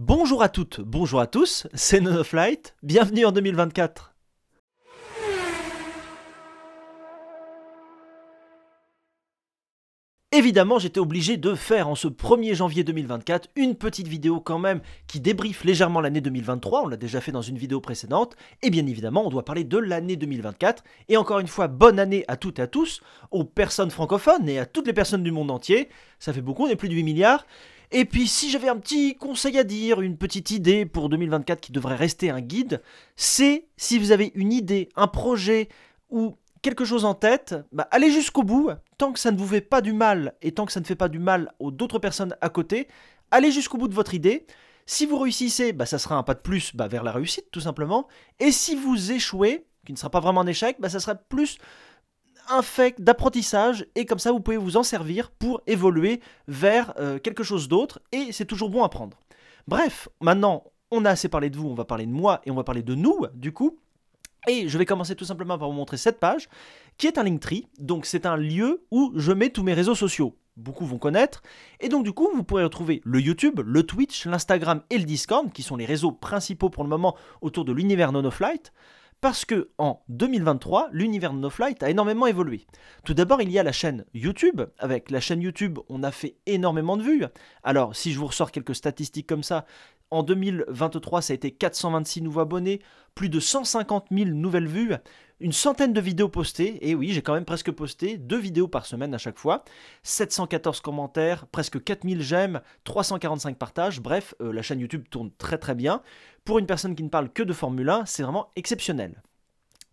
Bonjour à toutes, bonjour à tous, c'est Nonoflight, bienvenue en 2024. Évidemment, j'étais obligé de faire en ce 1er janvier 2024 une petite vidéo quand même qui débriefe légèrement l'année 2023, on l'a déjà fait dans une vidéo précédente, et bien évidemment on doit parler de l'année 2024, et encore une fois, bonne année à toutes et à tous, aux personnes francophones et à toutes les personnes du monde entier, ça fait beaucoup, on est plus de 8 milliards, et puis si j'avais un petit conseil à dire, une petite idée pour 2024 qui devrait rester un guide, c'est si vous avez une idée, un projet ou quelque chose en tête, allez jusqu'au bout, tant que ça ne vous fait pas du mal et tant que ça ne fait pas du mal aux d'autres personnes à côté, allez jusqu'au bout de votre idée. Si vous réussissez, ça sera un pas de plus vers la réussite tout simplement, et si vous échouez, qui ne sera pas vraiment un échec, ça sera plus un fait d'apprentissage, et comme ça vous pouvez vous en servir pour évoluer vers quelque chose d'autre, et c'est toujours bon à prendre. Bref, maintenant on a assez parlé de vous, on va parler de moi et on va parler de nous du coup. Et je vais commencer tout simplement par vous montrer cette page, qui est un Linktree, donc c'est un lieu où je mets tous mes réseaux sociaux. Beaucoup vont connaître, et donc du coup vous pourrez retrouver le YouTube, le Twitch, l'Instagram et le Discord, qui sont les réseaux principaux pour le moment autour de l'univers Nonoflight, parce que en 2023, l'univers Nonoflight a énormément évolué. Tout d'abord, il y a la chaîne YouTube. Avec la chaîne YouTube, on a fait énormément de vues. Alors, si je vous ressors quelques statistiques comme ça, en 2023, ça a été 426 nouveaux abonnés, plus de 150 000 nouvelles vues, une centaine de vidéos postées, et oui, j'ai quand même presque posté 2 vidéos par semaine à chaque fois, 714 commentaires, presque 4000 j'aime, 345 partages, bref, la chaîne YouTube tourne très très bien. Pour une personne qui ne parle que de Formule 1, c'est vraiment exceptionnel.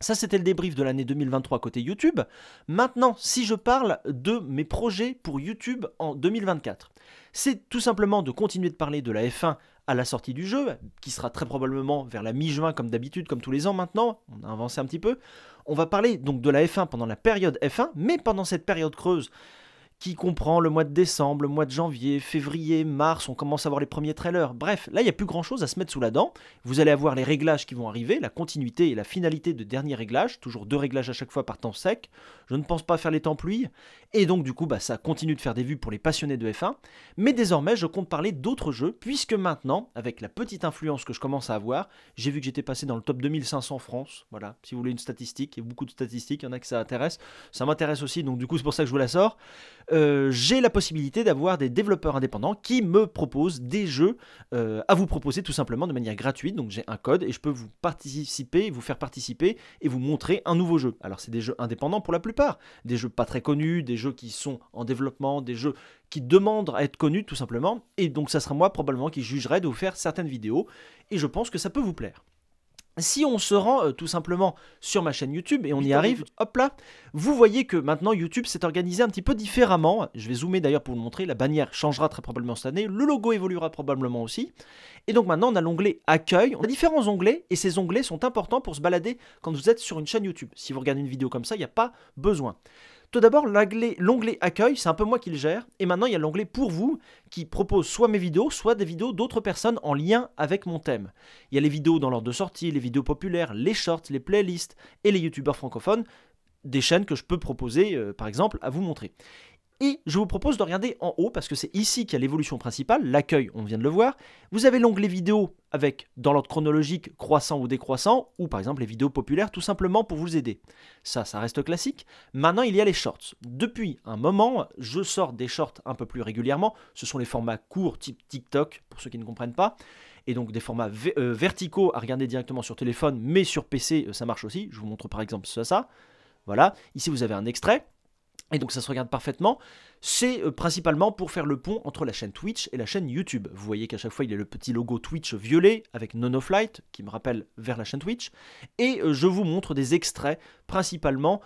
Ça, c'était le débrief de l'année 2023 côté YouTube. Maintenant, si je parle de mes projets pour YouTube en 2024, c'est tout simplement de continuer de parler de la F1 à la sortie du jeu, qui sera très probablement vers la mi-juin comme d'habitude, comme tous les ans maintenant, on a avancé un petit peu. On va parler donc de la F1 pendant la période F1, mais pendant cette période creuse, qui comprend le mois de décembre, le mois de janvier, février, mars, on commence à voir les premiers trailers. Bref, là, il n'y a plus grand-chose à se mettre sous la dent. Vous allez avoir les réglages qui vont arriver, la continuité et la finalité de dernier réglage, toujours 2 réglages à chaque fois par temps sec. Je ne pense pas faire les temps pluie. Et donc, du coup, ça continue de faire des vues pour les passionnés de F1. Mais désormais, je compte parler d'autres jeux, puisque maintenant, avec la petite influence que je commence à avoir, j'ai vu que j'étais passé dans le top 2500 France. Voilà, si vous voulez une statistique, il y a beaucoup de statistiques, il y en a que ça intéresse. Ça m'intéresse aussi, donc du coup, c'est pour ça que je vous la sors. J'ai la possibilité d'avoir des développeurs indépendants qui me proposent des jeux à vous proposer tout simplement de manière gratuite. Donc j'ai un code et je peux vous faire participer et vous montrer un nouveau jeu. Alors c'est des jeux indépendants pour la plupart, des jeux pas très connus, des jeux qui sont en développement, des jeux qui demandent à être connus tout simplement. Et donc ça sera moi probablement qui jugerai de vous faire certaines vidéos et je pense que ça peut vous plaire. Si on se rend tout simplement sur ma chaîne YouTube et on y arrive, hop là, vous voyez que maintenant YouTube s'est organisé un petit peu différemment. Je vais zoomer d'ailleurs pour vous montrer, la bannière changera très probablement cette année, le logo évoluera probablement aussi. Et donc maintenant on a l'onglet Accueil, on a différents onglets et ces onglets sont importants pour se balader quand vous êtes sur une chaîne YouTube. Si vous regardez une vidéo comme ça, il n'y a pas besoin. Tout d'abord, l'onglet Accueil, c'est un peu moi qui le gère. Et maintenant, il y a l'onglet Pour vous qui propose soit mes vidéos, soit des vidéos d'autres personnes en lien avec mon thème. Il y a les vidéos dans l'ordre de sortie, les vidéos populaires, les shorts, les playlists et les youtubeurs francophones, des chaînes que je peux proposer, par exemple, à vous montrer. Et je vous propose de regarder en haut, parce que c'est ici qu'il y a l'évolution principale, l'accueil, on vient de le voir. Vous avez l'onglet vidéo avec, dans l'ordre chronologique, croissant ou décroissant, ou par exemple les vidéos populaires, tout simplement pour vous aider. Ça reste classique. Maintenant, il y a les shorts. Depuis un moment, je sors des shorts un peu plus régulièrement. Ce sont les formats courts, type TikTok, pour ceux qui ne comprennent pas. Et donc des formats verticaux à regarder directement sur téléphone, mais sur PC, ça marche aussi. Je vous montre par exemple ça. Voilà, ici vous avez un extrait. Et donc ça se regarde parfaitement, c'est principalement pour faire le pont entre la chaîne Twitch et la chaîne YouTube. Vous voyez qu'à chaque fois il y a le petit logo Twitch violet avec Nonoflight qui me rappelle vers la chaîne Twitch. Et je vous montre des extraits principalement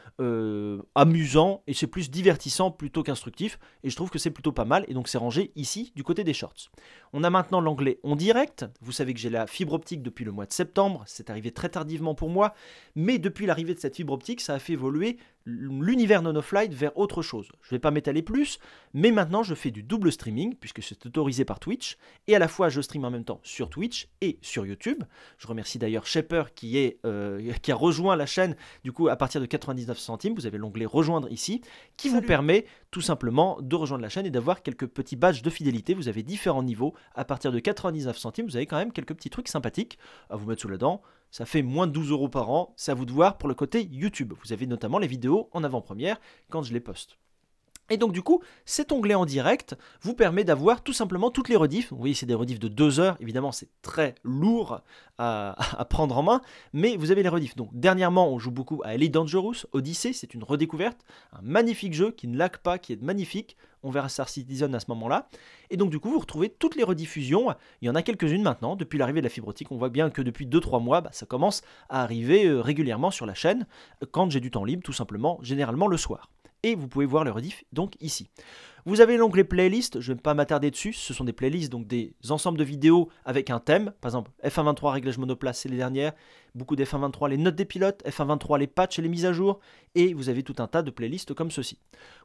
amusants et c'est plus divertissant plutôt qu'instructif. Et je trouve que c'est plutôt pas mal et donc c'est rangé ici du côté des shorts. On a maintenant l'onglet en direct. Vous savez que j'ai la fibre optique depuis le mois de septembre, c'est arrivé très tardivement pour moi. Mais depuis l'arrivée de cette fibre optique, ça a fait évoluer l'univers Nonoflight vers autre chose. Je ne vais pas m'étaler plus, mais maintenant je fais du double streaming, puisque c'est autorisé par Twitch, et à la fois je stream en même temps sur Twitch et sur YouTube. Je remercie d'ailleurs Shaper qui a rejoint la chaîne, du coup à partir de 99 centimes, vous avez l'onglet rejoindre ici, qui vous permet tout simplement de rejoindre la chaîne et d'avoir quelques petits badges de fidélité. Vous avez différents niveaux. À partir de 99 centimes, vous avez quand même quelques petits trucs sympathiques à vous mettre sous la dent. Ça fait moins de 12 € par an, c'est à vous de voir pour le côté YouTube. Vous avez notamment les vidéos en avant-première quand je les poste. Et donc du coup, cet onglet en direct vous permet d'avoir tout simplement toutes les rediffs. Vous voyez, c'est des rediffs de 2 heures. Évidemment, c'est très lourd à prendre en main, mais vous avez les rediffs. Donc dernièrement, on joue beaucoup à Elite Dangerous, Odyssey, c'est une redécouverte. Un magnifique jeu qui ne lag pas, qui est magnifique. On verra Star Citizen à ce moment-là. Et donc du coup, vous retrouvez toutes les rediffusions. Il y en a quelques-unes maintenant. Depuis l'arrivée de la fibre optique, on voit bien que depuis 2-3 mois, ça commence à arriver régulièrement sur la chaîne, quand j'ai du temps libre, tout simplement, généralement le soir. Et vous pouvez voir le rediff donc ici. Vous avez l'onglet playlist, je ne vais pas m'attarder dessus, ce sont des playlists, donc des ensembles de vidéos avec un thème, par exemple F1.23 réglage monoplace, c'est les dernières, beaucoup de F1.23 les notes des pilotes, F1.23 les patchs et les mises à jour, et vous avez tout un tas de playlists comme ceci.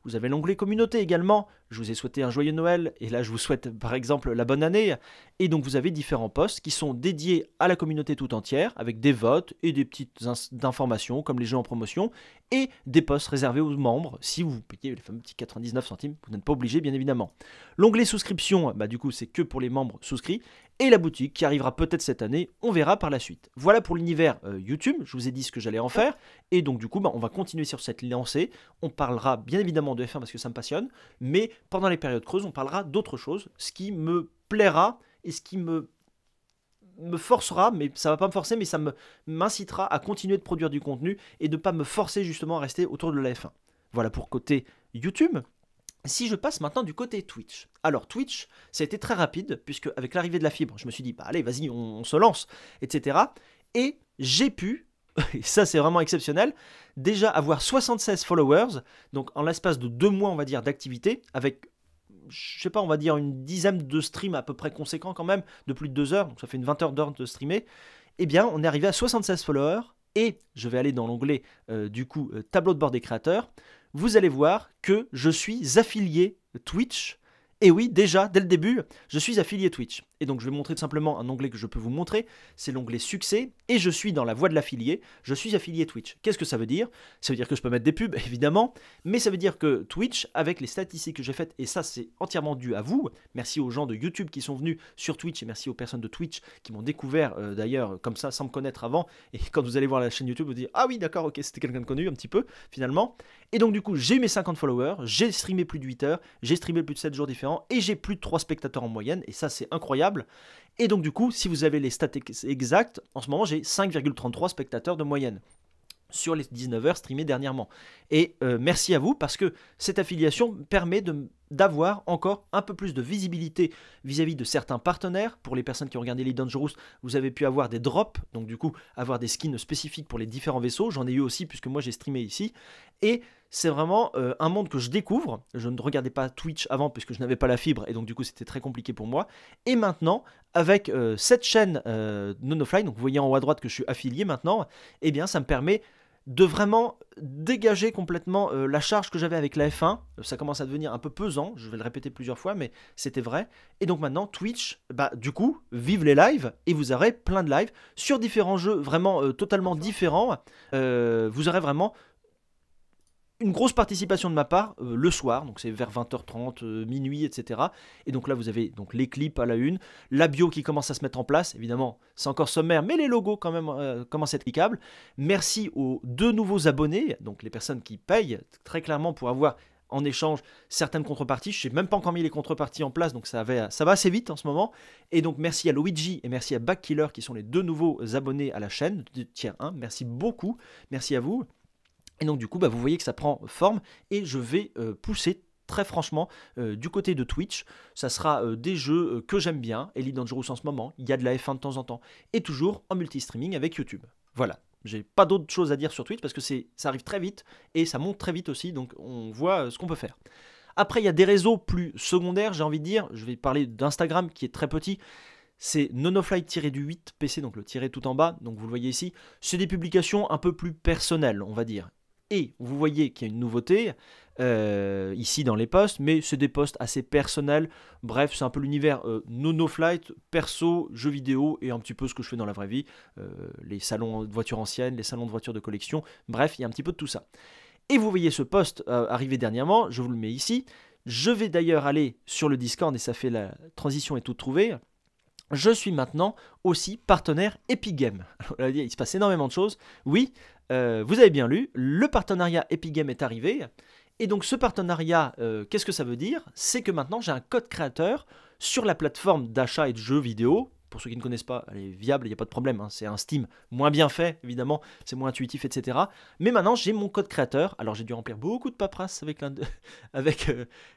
Vous avez l'onglet communauté également, je vous ai souhaité un joyeux Noël, et là je vous souhaite par exemple la bonne année, et donc vous avez différents posts qui sont dédiés à la communauté tout entière, avec des votes et des petites informations comme les jeux en promotion, et des posts réservés aux membres, si vous payez les fameux petits 99 centimes, vous n'êtes pas obligé bien évidemment. L'onglet souscription, du coup c'est que pour les membres souscrits, et la boutique qui arrivera peut-être cette année, on verra par la suite. Voilà pour l'univers YouTube, je vous ai dit ce que j'allais en faire, et donc du coup on va continuer sur cette lancée, on parlera bien évidemment de F1 parce que ça me passionne, mais pendant les périodes creuses on parlera d'autres choses, ce qui me plaira et ce qui me forcera, mais ça va pas me forcer, mais ça m'incitera à continuer de produire du contenu et de pas me forcer justement à rester autour de la F1. Voilà pour côté YouTube. Si je passe maintenant du côté Twitch. Alors Twitch, ça a été très rapide, puisque avec l'arrivée de la fibre, je me suis dit, allez, vas-y, on se lance, etc. Et j'ai pu, et ça c'est vraiment exceptionnel, déjà avoir 76 followers, donc en l'espace de 2 mois, on va dire, d'activité, avec, je sais pas, on va dire une dizaine de streams à peu près conséquents quand même, de plus de 2 heures, donc ça fait une 20 heures d'heures de streamer. Eh bien, on est arrivé à 76 followers, et je vais aller dans l'onglet, tableau de bord des créateurs. Vous allez voir que je suis affilié Twitch. Et oui, déjà, dès le début, je suis affilié Twitch. Et donc, je vais montrer tout simplement un onglet que je peux vous montrer. C'est l'onglet succès. Et je suis dans la voie de l'affilié. Je suis affilié Twitch. Qu'est-ce que ça veut dire? Ça veut dire que je peux mettre des pubs, évidemment. Mais ça veut dire que Twitch, avec les statistiques que j'ai faites, et ça, c'est entièrement dû à vous. Merci aux gens de YouTube qui sont venus sur Twitch. Et merci aux personnes de Twitch qui m'ont découvert, d'ailleurs, comme ça, sans me connaître avant. Et quand vous allez voir la chaîne YouTube, vous dites, ah oui, d'accord, ok, c'était quelqu'un de connu, un petit peu, finalement. Et donc, du coup, j'ai eu mes 50 followers. J'ai streamé plus de 8 heures. J'ai streamé plus de 7 jours différents. Et j'ai plus de 3 spectateurs en moyenne, et ça c'est incroyable. Et donc du coup, si vous avez les stats exactes, en ce moment j'ai 5,33 spectateurs de moyenne sur les 19 heures streamées dernièrement. Et merci à vous, parce que cette affiliation permet d'avoir encore un peu plus de visibilité vis-à-vis de certains partenaires. Pour les personnes qui ont regardé Elite Dangerous, vous avez pu avoir des drops, donc du coup avoir des skins spécifiques pour les différents vaisseaux. J'en ai eu aussi puisque moi j'ai streamé ici. Et c'est vraiment un monde que je découvre. Je ne regardais pas Twitch avant puisque je n'avais pas la fibre et donc du coup c'était très compliqué pour moi. Et maintenant, avec cette chaîne Nonofly, donc vous voyez en haut à droite que je suis affilié maintenant, eh bien ça me permet de vraiment dégager complètement la charge que j'avais avec la F1. Ça commence à devenir un peu pesant, je vais le répéter plusieurs fois, mais c'était vrai. Et donc maintenant, Twitch, du coup, vive les lives, et vous aurez plein de lives sur différents jeux vraiment totalement différents. Vous aurez vraiment une grosse participation de ma part le soir, donc c'est vers 20h30, minuit, etc. Et donc là vous avez donc les clips à la une, la bio qui commence à se mettre en place, évidemment c'est encore sommaire, mais les logos quand même commencent à être cliquables. Merci aux 2 nouveaux abonnés, donc les personnes qui payent très clairement pour avoir en échange certaines contreparties. Je ne sais même pas encore mis les contreparties en place, donc ça va assez vite en ce moment. Et donc merci à Luigi et merci à Backkiller qui sont les 2 nouveaux abonnés à la chaîne de tier 1. Merci beaucoup, merci à vous. Et donc du coup, vous voyez que ça prend forme et je vais pousser très franchement du côté de Twitch. Ça sera des jeux que j'aime bien, Elite Dangerous en ce moment, il y a de la F1 de temps en temps, et toujours en multi-streaming avec YouTube. Voilà, j'ai pas d'autre chose à dire sur Twitch parce que ça arrive très vite et ça monte très vite aussi, donc on voit ce qu'on peut faire. Après, il y a des réseaux plus secondaires, j'ai envie de dire. Je vais parler d'Instagram qui est très petit. C'est Nonofly-8 PC, donc le tiret tout en bas, donc vous le voyez ici. C'est des publications un peu plus personnelles, on va dire. Et vous voyez qu'il y a une nouveauté ici dans les posts, mais c'est des posts assez personnels. Bref, c'est un peu l'univers NoNoFlight, perso, jeux vidéo et un petit peu ce que je fais dans la vraie vie. Les salons de voitures anciennes, les salons de voitures de collection. Bref, il y a un petit peu de tout ça. Et vous voyez ce post arriver dernièrement, je vous le mets ici. Je vais d'ailleurs aller sur le Discord et ça fait la transition est toute trouvée. Je suis maintenant aussi partenaire Epic Games. Alors, il se passe énormément de choses. Oui, vous avez bien lu, le partenariat Epic Games est arrivé. Et donc ce partenariat, qu'est-ce que ça veut dire? C'est que maintenant j'ai un code créateur sur la plateforme d'achat et de jeux vidéo. Pour ceux qui ne connaissent pas, elle est viable, il n'y a pas de problème. Hein. C'est un Steam moins bien fait, évidemment, c'est moins intuitif, etc. Mais maintenant, j'ai mon code créateur. Alors, j'ai dû remplir beaucoup de paperasse avec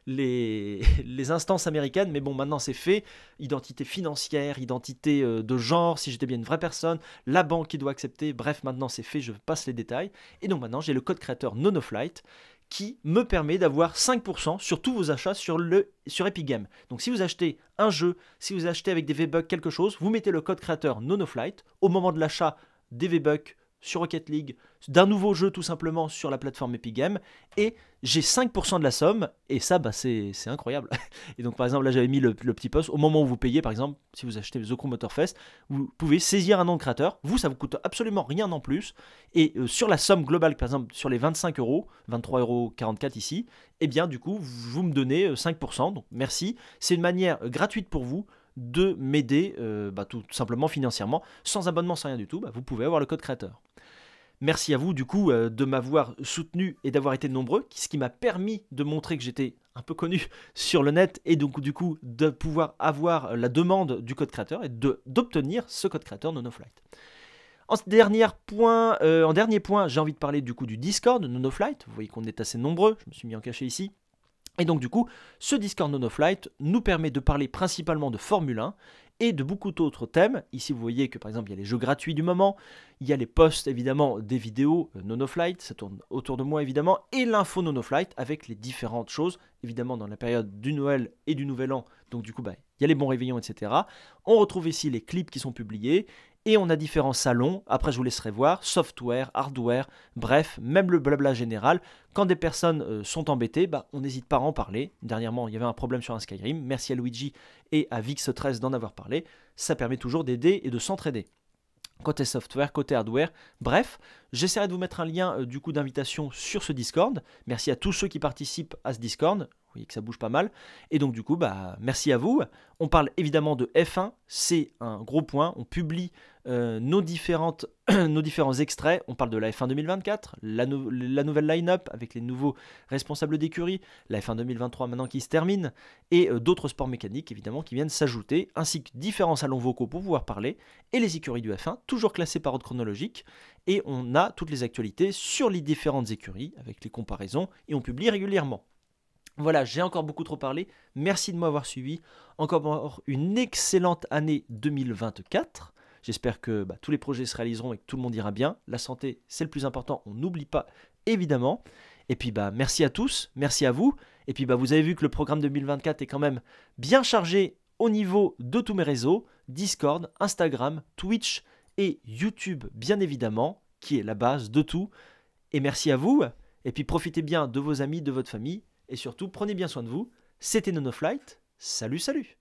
les instances américaines. Mais bon, maintenant, c'est fait. Identité financière, identité de genre, si j'étais bien une vraie personne, la banque qui doit accepter. Bref, maintenant, c'est fait, je passe les détails. Et donc, maintenant, j'ai le code créateur NoNoFlight qui me permet d'avoir 5% sur tous vos achats sur Epic Games. Donc si vous achetez un jeu, si vous achetez avec des V-Bucks quelque chose, vous mettez le code créateur NoNoFlight au moment de l'achat des V-Bucks sur Rocket League, d'un nouveau jeu tout simplement sur la plateforme Epic Games, et j'ai 5% de la somme, et ça c'est incroyable. Et donc par exemple là j'avais mis le petit post, au moment où vous payez par exemple, si vous achetez The Crew Motorfest, vous pouvez saisir un nom de créateur, ça vous coûte absolument rien en plus, et sur la somme globale par exemple sur les 25 euros, 23,44 € ici, et bien du coup vous me donnez 5%, donc merci, c'est une manière gratuite pour vous de m'aider tout simplement financièrement, sans abonnement, sans rien du tout, vous pouvez avoir le code créateur. Merci à vous du coup de m'avoir soutenu et d'avoir été nombreux, ce qui m'a permis de montrer que j'étais un peu connu sur le net et donc du coup de pouvoir avoir la demande du code créateur et d'obtenir ce code créateur NoNoFlight. En dernier point, j'ai envie de parler du coup du Discord NoNoFlight. Vous voyez qu'on est assez nombreux, je me suis mis en cachet ici. Et donc du coup, ce Discord NoNoFlight nous permet de parler principalement de Formule 1 et de beaucoup d'autres thèmes. Ici, vous voyez que par exemple, il y a les jeux gratuits du moment, il y a les posts évidemment des vidéos NoNoFlight, ça tourne autour de moi évidemment, et l'info NoNoFlight avec les différentes choses, évidemment dans la période du Noël et du Nouvel An. Donc du coup, il y a les bons réveillons, etc. On retrouve ici les clips qui sont publiés. Et on a différents salons, après je vous laisserai voir, software, hardware, bref, même le blabla général. Quand des personnes sont embêtées, on n'hésite pas à en parler. Dernièrement, il y avait un problème sur un Skyrim, merci à Luigi et à Vix13 d'en avoir parlé. Ça permet toujours d'aider et de s'entraider. Côté software, côté hardware, bref, j'essaierai de vous mettre un lien du coup d'invitation sur ce Discord. Merci à tous ceux qui participent à ce Discord. Vous voyez que ça bouge pas mal. Et donc du coup, merci à vous. On parle évidemment de F1, c'est un gros point. On publie nos différents extraits. On parle de la F1 2024, la nouvelle line-up avec les nouveaux responsables d'écurie, la F1 2023 maintenant qui se termine, et d'autres sports mécaniques évidemment qui viennent s'ajouter, ainsi que différents salons vocaux pour pouvoir parler, et les écuries du F1, toujours classées par ordre chronologique. Et on a toutes les actualités sur les différentes écuries avec les comparaisons, et on publie régulièrement. Voilà, j'ai encore beaucoup trop parlé. Merci de m'avoir suivi. Encore une excellente année 2024. J'espère que tous les projets se réaliseront et que tout le monde ira bien. La santé, c'est le plus important. On n'oublie pas, évidemment. Et puis, merci à tous. Merci à vous. Et puis, vous avez vu que le programme 2024 est quand même bien chargé au niveau de tous mes réseaux. Discord, Instagram, Twitch et YouTube, bien évidemment, qui est la base de tout. Et merci à vous. Et puis, profitez bien de vos amis, de votre famille. Et surtout, prenez bien soin de vous. C'était NoNoFlight. Salut, salut!